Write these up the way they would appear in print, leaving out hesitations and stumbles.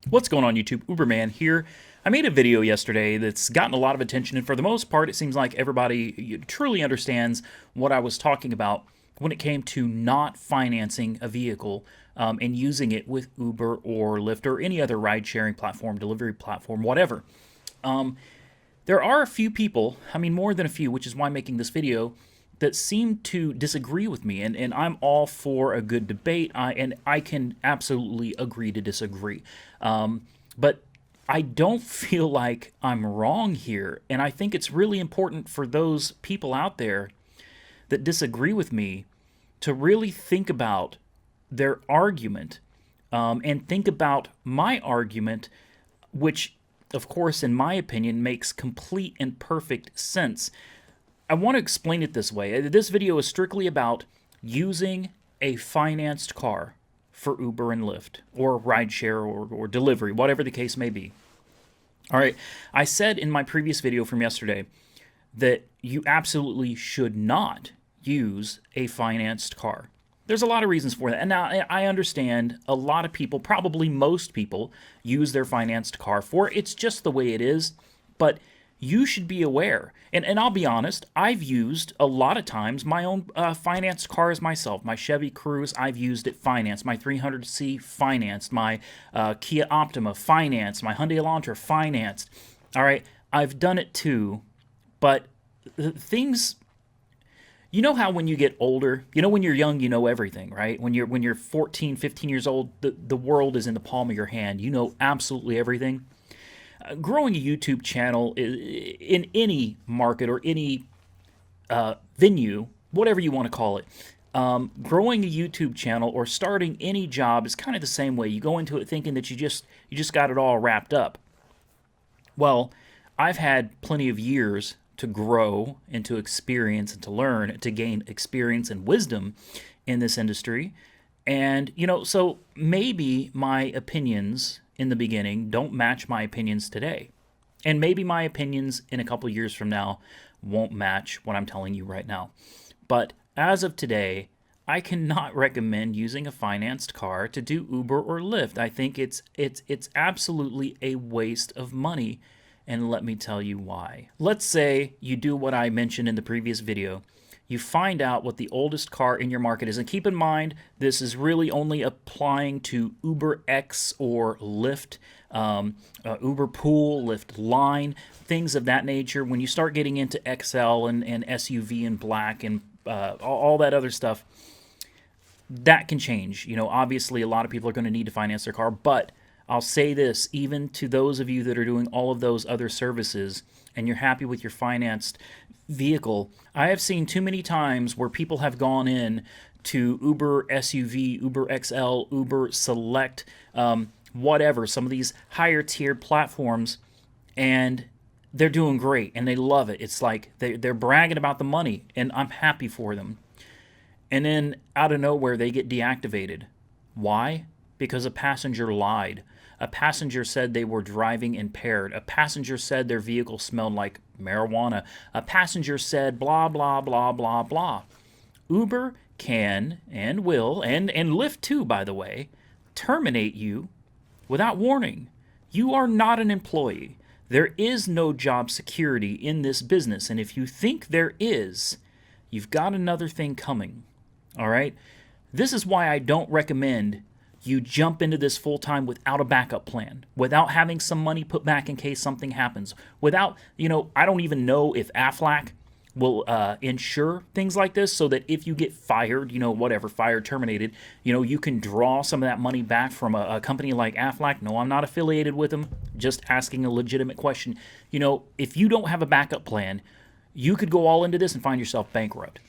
What's going on, YouTube? Uberman here. I made a video yesterday that's gotten a lot of attention, and for the most part, it seems like everybody truly understands what I was talking about when it came to not financing a vehicle and using it with Uber or Lyft or any other ride-sharing platform, delivery platform, whatever. There are a few people, I mean more than a few, which is why I'm making this video, that seem to disagree with me, and I'm all for a good debate, and I can absolutely agree to disagree. But I don't feel like I'm wrong here, and I think it's really important for those people out there that disagree with me to really think about their argument and think about my argument, which, of course, in my opinion, makes complete and perfect sense. I want to explain it this way. This video is strictly about using a financed car for Uber and Lyft, or rideshare, or delivery, whatever the case may be. All right, I said in my previous video from yesterday that you absolutely should not use a financed car. There's a lot of reasons for that. And now I understand a lot of people, probably most people, use their financed car for it. It's just the way it is. But you should be aware. And I'll be honest, I've used a lot of times my own financed cars myself. My Chevy Cruze, I've used it financed. My 300C financed. My Kia Optima financed. My Hyundai Elantra financed. All right, I've done it too. But things, you know how when you get older, you know when you're young, you know everything, right? When you're 14, 15 years old, the world is in the palm of your hand. You know absolutely everything. Growing a YouTube channel in any market or any venue, whatever you want to call it, growing a YouTube channel or starting any job is kind of the same way. You go into it thinking that you just got it all wrapped up. Well, I've had plenty of years to grow and to experience and to learn, to gain experience and wisdom in this industry. And, so maybe my opinions in the beginning don't match my opinions today. And maybe my opinions in a couple years from now won't match what I'm telling you right now. But as of today, I cannot recommend using a financed car to do Uber or Lyft. I think it's absolutely a waste of money, and let me tell you why. Let's say you do what I mentioned in the previous video. You find out what the oldest car in your market is. And keep in mind, this is really only applying to Uber X or Lyft, Uber Pool, Lyft Line, things of that nature. When you start getting into XL and SUV and Black and all that other stuff, that can change. Obviously, a lot of people are going to need to finance their car, but I'll say this, even to those of you that are doing all of those other services and you're happy with your financed vehicle, I have seen too many times where people have gone in to Uber SUV, Uber XL, Uber Select, whatever, some of these higher tiered platforms, and they're doing great and they love it. It's like they're bragging about the money, and I'm happy for them. And then out of nowhere, they get deactivated. Why? Because a passenger lied. A passenger said they were driving impaired. A passenger said their vehicle smelled like marijuana. A passenger said blah, blah, blah, blah, blah. Uber can and will, and Lyft too, by the way, terminate you without warning. You are not an employee. There is no job security in this business, and if you think there is, you've got another thing coming. All right? This is why I don't recommend you jump into this full-time without a backup plan, without having some money put back in case something happens, without, I don't even know if Aflac will insure things like this so that if you get fired, fired, terminated, you can draw some of that money back from a company like Aflac. No, I'm not affiliated with them, just asking a legitimate question. If you don't have a backup plan, you could go all into this and find yourself bankrupt.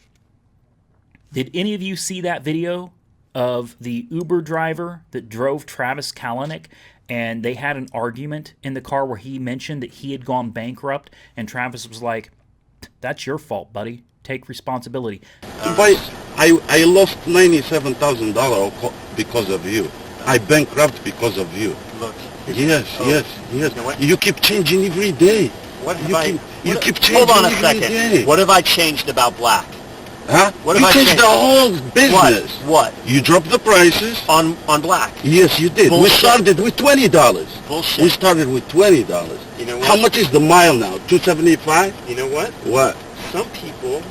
Did any of you see that video of the Uber driver that drove Travis Kalanick, and they had an argument in the car where he mentioned that he had gone bankrupt, and Travis was like, "That's your fault, buddy. Take responsibility." But I lost $97,000 because of you. I bankrupt because of you. Look. Yes. You know what? You keep changing every day. What have You keep changing hold on a every second. day. What have I changed about Black? Huh? What if you I changed change- the whole business. What? You dropped the prices. On black. Yes, you did. Bullshit. We started with $20. Bullshit. We started with $20. You know what? How much is the mile now? $2.75? You know what? What? Some people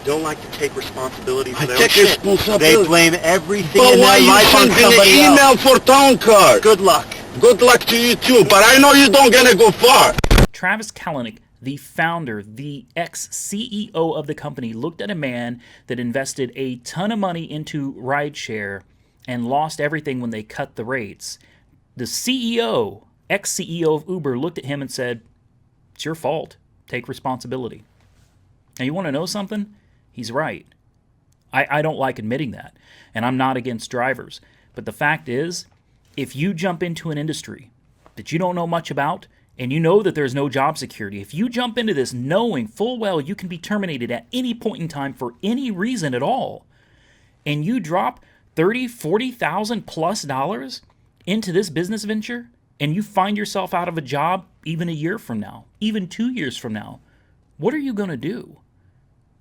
don't like to take responsibility for I their take own shit. responsibility. They blame everything But in why their you life on sending an somebody else. email for town card? Good luck. Good luck to you too, but I know you don't gonna go far. Travis Kalanick, the founder, the ex-CEO of the company, looked at a man that invested a ton of money into rideshare and lost everything when they cut the rates. The CEO, ex-CEO of Uber, looked at him and said, "It's your fault. Take responsibility." Now, you want to know something? He's right. I don't like admitting that, and I'm not against drivers. But the fact is, if you jump into an industry that you don't know much about, and you know that there's no job security, if you jump into this knowing full well you can be terminated at any point in time for any reason at all, and you drop $30,000, $40,000 plus dollars into this business venture, and you find yourself out of a job even a year from now, even 2 years from now, what are you going to do?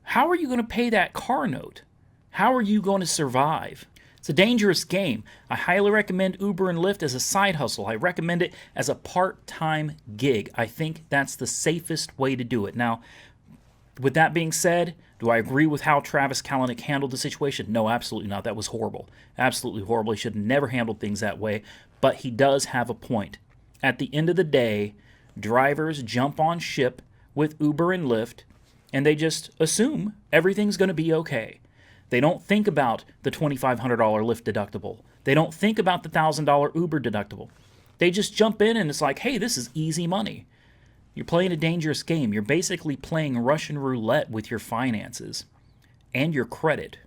How are you going to pay that car note? How are you going to survive? It's a dangerous game. I highly recommend Uber and Lyft as a side hustle. I recommend it as a part-time gig. I think that's the safest way to do it. Now, with that being said, do I agree with how Travis Kalanick handled the situation? No, absolutely not. That was horrible. Absolutely horrible. He should have never handled things that way. But he does have a point. At the end of the day, drivers jump on ship with Uber and Lyft, and they just assume everything's going to be okay. They don't think about the $2,500 Lyft deductible. They don't think about the $1,000 Uber deductible. They just jump in and it's like, hey, this is easy money. You're playing a dangerous game. You're basically playing Russian roulette with your finances and your credit.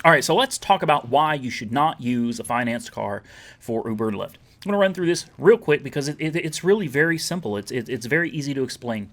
All right, so let's talk about why you should not use a financed car for Uber and Lyft. I'm going to run through this real quick because it's really very simple. It's very easy to explain.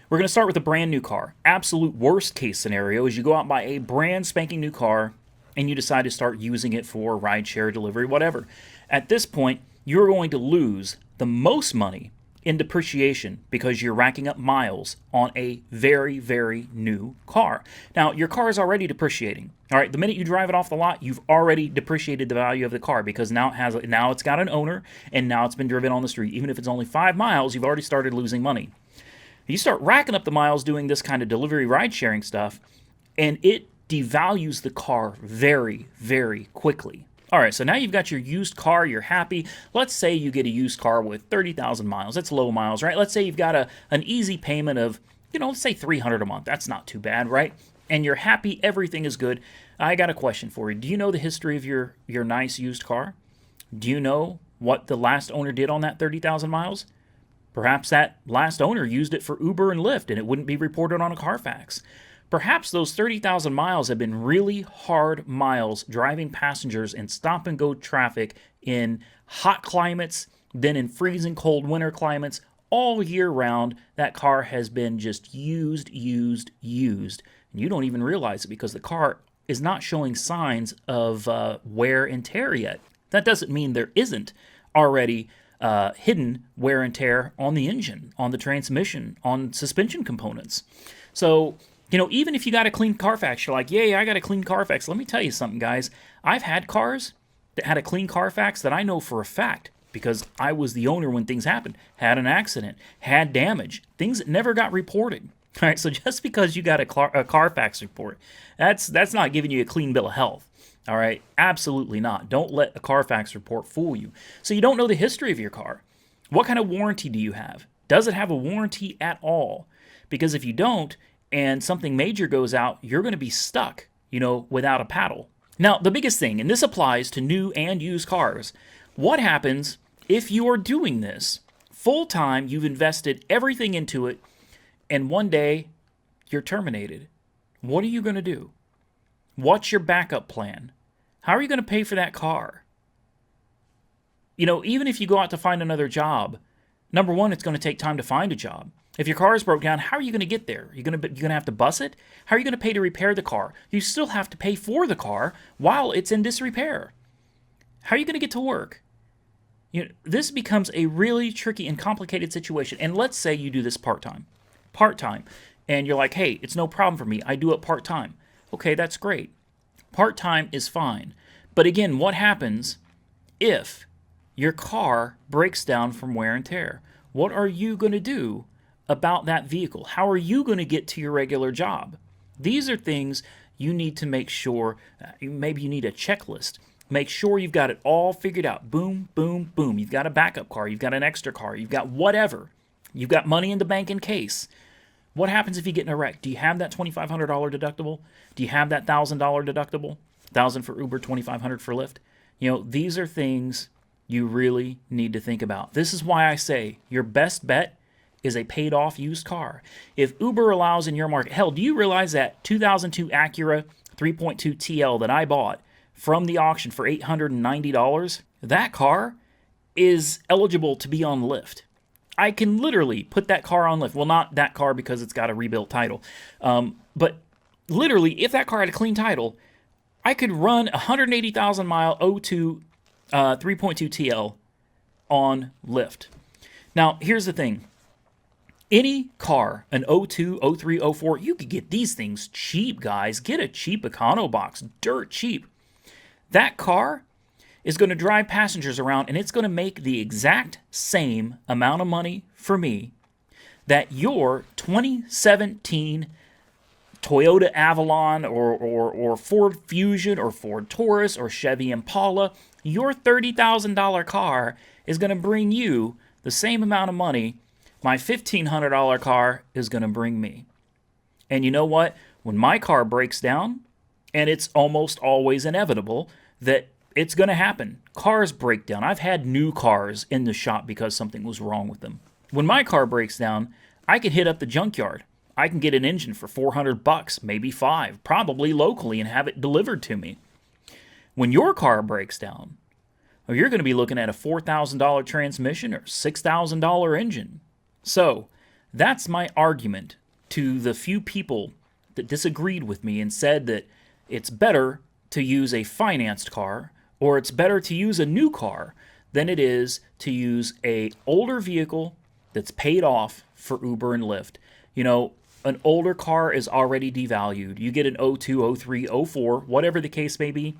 We're going to start with a brand new car. Absolute worst case scenario is you go out and buy a brand spanking new car and you decide to start using it for rideshare, delivery, whatever. At this point, you're going to lose the most money in depreciation because you're racking up miles on a very, very new car. Now, your car is already depreciating. All right, the minute you drive it off the lot, you've already depreciated the value of the car because now it's got an owner and now it's been driven on the street. Even if it's only 5 miles, you've already started losing money. You start racking up the miles doing this kind of delivery ride-sharing stuff, and it devalues the car very, very quickly. All right, so now you've got your used car, you're happy. Let's say you get a used car with 30,000 miles. That's low miles, right? Let's say you've got an easy payment of, let's say $300 a month. That's not too bad, right? And you're happy, everything is good. I got a question for you. Do you know the history of your nice used car? Do you know what the last owner did on that 30,000 miles? Perhaps that last owner used it for Uber and Lyft and it wouldn't be reported on a Carfax. Perhaps those 30,000 miles have been really hard miles driving passengers in stop-and-go traffic in hot climates, then in freezing cold winter climates. All year round, that car has been just used. And you don't even realize it because the car is not showing signs of wear and tear yet. That doesn't mean there isn't already hidden wear and tear on the engine, on the transmission, on suspension components. So, even if you got a clean Carfax, you're like, yay, I got a clean Carfax. Let me tell you something, guys. I've had cars that had a clean Carfax that I know for a fact because I was the owner when things happened, had an accident, had damage, things that never got reported. All right, so just because you got a Carfax report, that's not giving you a clean bill of health. All right, absolutely not. Don't let a Carfax report fool you. So you don't know the history of your car. What kind of warranty do you have? Does it have a warranty at all? Because if you don't, and something major goes out, you're going to be stuck, without a paddle. Now, the biggest thing, and this applies to new and used cars, what happens if you are doing this full time, you've invested everything into it, and one day you're terminated? What are you going to do? What's your backup plan? How are you going to pay for that car? Even if you go out to find another job, number one, it's going to take time to find a job. If your car is broke down, how are you going to get there? You're going to have to bus it? How are you going to pay to repair the car? You still have to pay for the car while it's in disrepair. How are you going to get to work? This becomes a really tricky and complicated situation. And let's say you do this part-time, and you're like, hey, it's no problem for me. I do it part-time. Okay, that's great. Part-time is fine. But again, what happens if your car breaks down from wear and tear? What are you going to do about that vehicle? How are you going to get to your regular job? These are things you need to make sure, maybe you need a checklist. Make sure you've got it all figured out. Boom, boom, boom. You've got a backup car. You've got an extra car. You've got whatever. You've got money in the bank in case. What happens if you get in a wreck? Do you have that $2,500 deductible? Do you have that $1,000 deductible? $1,000 for Uber, $2,500 for Lyft? These are things you really need to think about. This is why I say your best bet is a paid-off used car. If Uber allows in your market, hell, do you realize that 2002 Acura 3.2 TL that I bought from the auction for $890, that car is eligible to be on Lyft. I can literally put that car on Lyft. Well, not that car because it's got a rebuilt title. But literally, if that car had a clean title, I could run a 180,000 mile 02 3.2 TL on Lyft. Now, here's the thing. Any car, an 02, 03, 04, you could get these things cheap, guys. Get a cheap EconoBox, dirt cheap. That car is going to drive passengers around, and it's going to make the exact same amount of money for me that your 2017 Toyota Avalon or Ford Fusion or Ford Taurus or Chevy Impala, your $30,000 car is going to bring you the same amount of money my $1,500 car is going to bring me. And you know what? When my car breaks down, and it's almost always inevitable that it's going to happen. Cars break down. I've had new cars in the shop because something was wrong with them. When my car breaks down, I can hit up the junkyard. I can get an engine for $400, maybe $5, probably locally, and have it delivered to me. When your car breaks down, well, you're going to be looking at a $4,000 transmission or $6,000 engine. So that's my argument to the few people that disagreed with me and said that it's better to use a financed car or it's better to use a new car than it is to use a older vehicle that's paid off for Uber and Lyft. An older car is already devalued. You get an 02, 03, 04, whatever the case may be,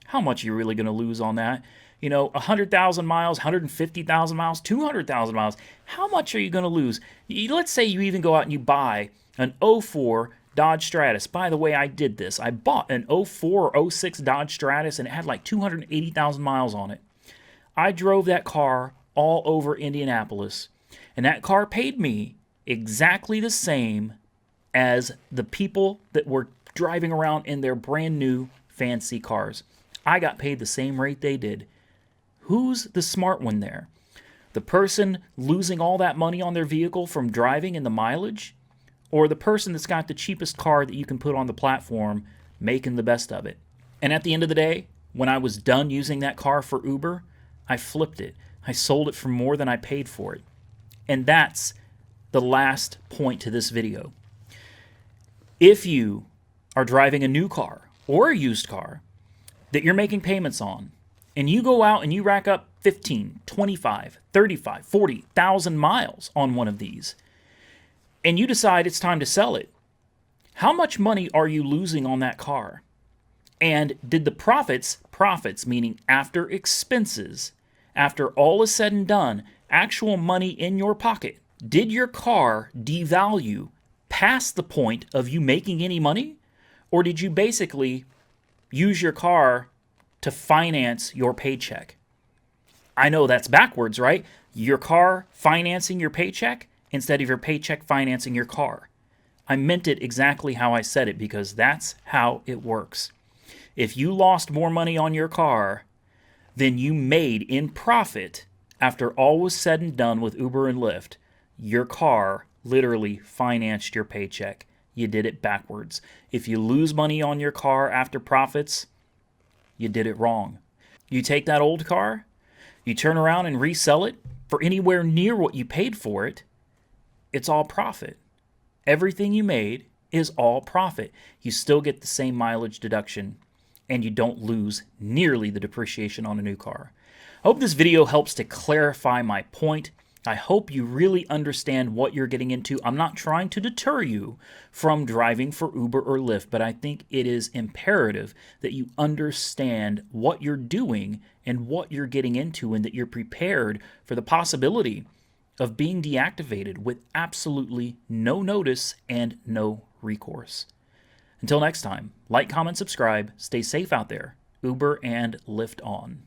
how much are you really going to lose on that? 100,000 miles, 150,000 miles, 200,000 miles. How much are you going to lose? Let's say you even go out and you buy an 04 Dodge Stratus. By the way, I did this. I bought an 04 or 06 Dodge Stratus, and it had like 280,000 miles on it. I drove that car all over Indianapolis, and that car paid me exactly the same as the people that were driving around in their brand new fancy cars. I got paid the same rate they did. Who's the smart one there? The person losing all that money on their vehicle from driving and the mileage? Or the person that's got the cheapest car that you can put on the platform making the best of it? And at the end of the day, when I was done using that car for Uber, I flipped it. I sold it for more than I paid for it. And that's the last point to this video. If you are driving a new car or a used car that you're making payments on, and you go out and you rack up 15, 25, 35, 40,000 miles on one of these, and you decide it's time to sell it, how much money are you losing on that car? And did the profits meaning after expenses, after all is said and done, actual money in your pocket, did your car devalue past the point of you making any money? Or did you basically use your car to finance your paycheck? I know that's backwards, right? Your car financing your paycheck instead of your paycheck financing your car. I meant it exactly how I said it because that's how it works. If you lost more money on your car than you made in profit after all was said and done with Uber and Lyft, your car literally financed your paycheck. You did it backwards. If you lose money on your car after profits, you did it wrong. You take that old car, you turn around and resell it for anywhere near what you paid for it, it's all profit. Everything you made is all profit. You still get the same mileage deduction, and you don't lose nearly the depreciation on a new car. I hope this video helps to clarify my point. I hope you really understand what you're getting into. I'm not trying to deter you from driving for Uber or Lyft, but I think it is imperative that you understand what you're doing and what you're getting into, and that you're prepared for the possibility of being deactivated with absolutely no notice and no recourse. Until next time, like, comment, subscribe, stay safe out there. Uber and Lyft on.